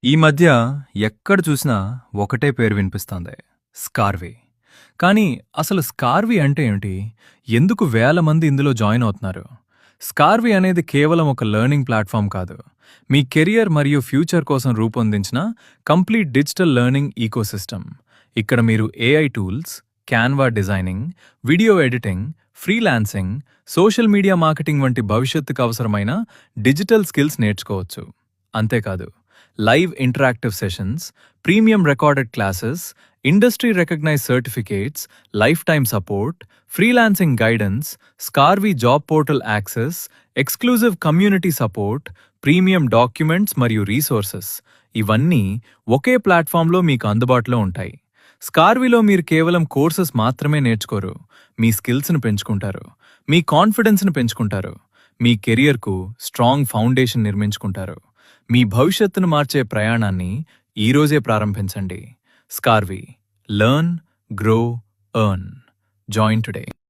ఈ మధ్య ఎక్కడ చూసినా ఒకటే పేరు వినిపిస్తోంది. స్కార్వీ. కానీ అసలు స్కార్వీ అంటే ఏమిటి? ఎందుకు వేల మంది ఇందులో జాయిన్ అవుతున్నారు? స్కార్వీ అనేది కేవలం ఒక లెర్నింగ్ ప్లాట్‌ఫార్మ్ కాదు. మీ కెరియర్ మరియు ఫ్యూచర్ కోసం రూపొందించిన కంప్లీట్ డిజిటల్ లెర్నింగ్ ఈకోసిస్టమ్. ఇక్కడ మీరు AI tools, Canva designing, video editing, freelancing, social media marketing వంటి భవిష్యత్తుకు అవసరమైన డిజిటల్ స్కిల్స్ నేర్చుకోవచ్చు. అంతేకాదు, live interactive sessions, premium recorded classes, industry recognised certificates, lifetime support, freelancing guidance, Scarvy job portal access, exclusive community support, premium documents మరియు resources ఇవన్నీ ఒకే ప్లాట్ఫామ్లో మీకు అందుబాటులో ఉంటాయి. స్కార్వీలో మీరు కేవలం కోర్సెస్ మాత్రమే నేర్చుకోరు, మీ స్కిల్స్ను పెంచుకుంటారు, మీ కాన్ఫిడెన్స్ను పెంచుకుంటారు, మీ కెరియర్కు స్ట్రాంగ్ ఫౌండేషన్ నిర్మించుకుంటారు. మీ భవిష్యత్తును మార్చే ప్రయాణాన్ని ఈరోజే ప్రారంభించండి. Scarvy. Learn, grow, earn. Join today.